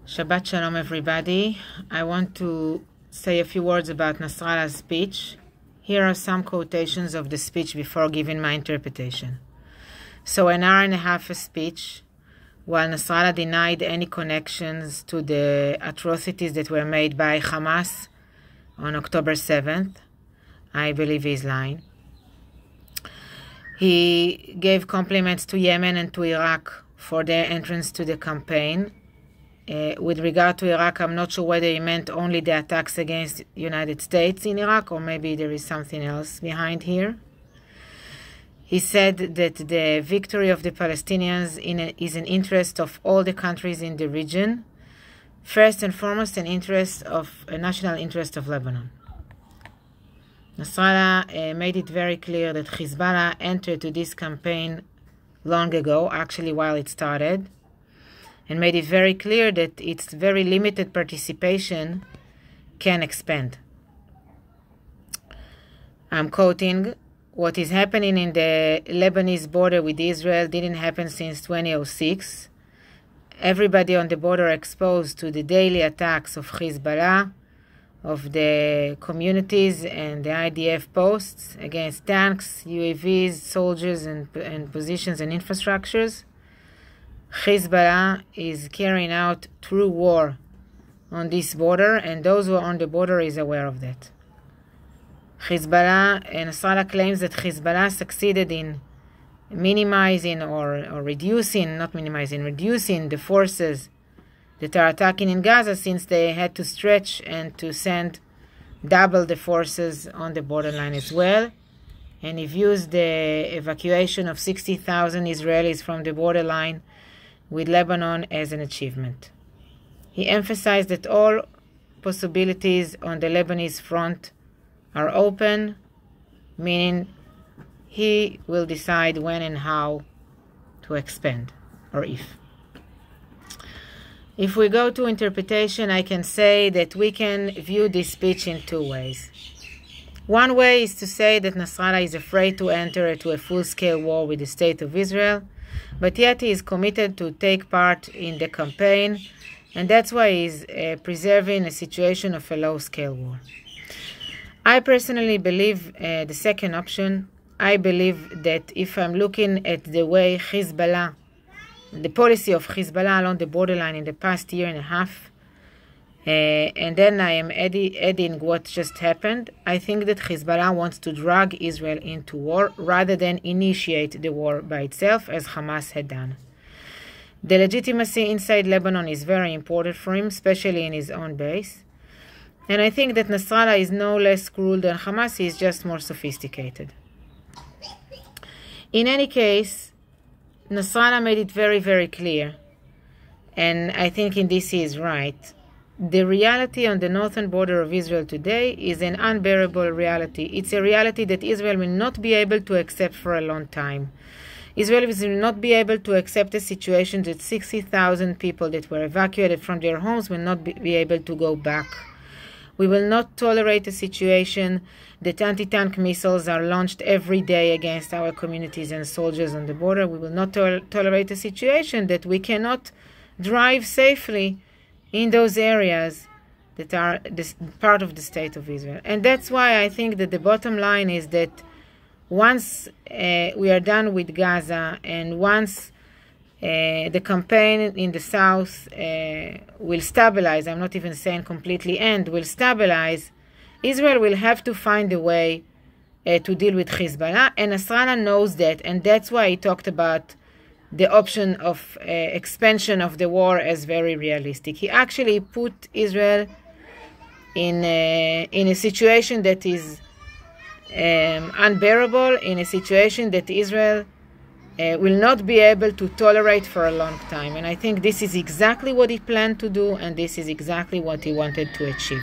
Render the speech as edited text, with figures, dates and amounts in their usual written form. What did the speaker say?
Shabbat Shalom, everybody. I want to say a few words about Nasrallah's speech. Here are some quotations of the speech before giving my interpretation. So, an hour and a half a speech, while Nasrallah denied any connections to the atrocities that were made by Hamas on October 7th. I believe he's lying. He gave compliments to Yemen and to Iraq for their entrance to the campaign. With regard to Iraq, I'm not sure whether he meant only the attacks against the United States in Iraq, or maybe there is something else behind here. He said that the victory of the Palestinians is an interest of all the countries in the region. First and foremost, a national interest of Lebanon. Nasrallah made it very clear that Hezbollah entered to this campaign long ago, actually while it started, and made it very clear that its very limited participation can expand. I'm quoting, "What is happening in the Lebanese border with Israel didn't happen since 2006. Everybody on the border exposed to the daily attacks of Hezbollah, of the communities and the IDF posts against tanks, UAVs, soldiers and positions and infrastructures. Hezbollah is carrying out true war on this border, and those who are on the border is aware of that. Nasrallah claims that Hezbollah succeeded in minimizing reducing the forces that are attacking in Gaza, since they had to stretch and to send double the forces on the borderline as well. And he views the evacuation of 60,000 Israelis from the borderline with Lebanon as an achievement. He emphasized that all possibilities on the Lebanese front are open, meaning he will decide when and how to expand, or if. If we go to interpretation, I can say that we can view this speech in two ways. One way is to say that Nasrallah is afraid to enter into a full-scale war with the State of Israel, but yet he is committed to take part in the campaign, and that's why he is preserving a situation of a low-scale war. I personally believe the second option. I believe that if I'm looking at the way Hezbollah, the policy of Hezbollah along the borderline in the past year and a half, and then I am adding what just happened, I think that Hezbollah wants to drag Israel into war rather than initiate the war by itself, as Hamas had done. The legitimacy inside Lebanon is very important for him, especially in his own base. And I think that Nasrallah is no less cruel than Hamas, he is just more sophisticated. In any case, Nasrallah made it very, very clear, and I think in this he is right. The reality on the northern border of Israel today is an unbearable reality. It's a reality that Israel will not be able to accept for a long time. Israel will not be able to accept a situation that 60,000 people that were evacuated from their homes will not be able to go back. We will not tolerate a situation that anti-tank missiles are launched every day against our communities and soldiers on the border. We will not tolerate a situation that we cannot drive safely in those areas that are part of the State of Israel. And that's why I think that the bottom line is that once we are done with Gaza, and once the campaign in the south will stabilize, I'm not even saying completely end, will stabilize, Israel will have to find a way to deal with Hezbollah, and Nasrallah knows that, and that's why he talked about the option of expansion of the war as very realistic. He actually put Israel in a situation that is unbearable, in a situation that Israel will not be able to tolerate for a long time. And I think this is exactly what he planned to do, and this is exactly what he wanted to achieve.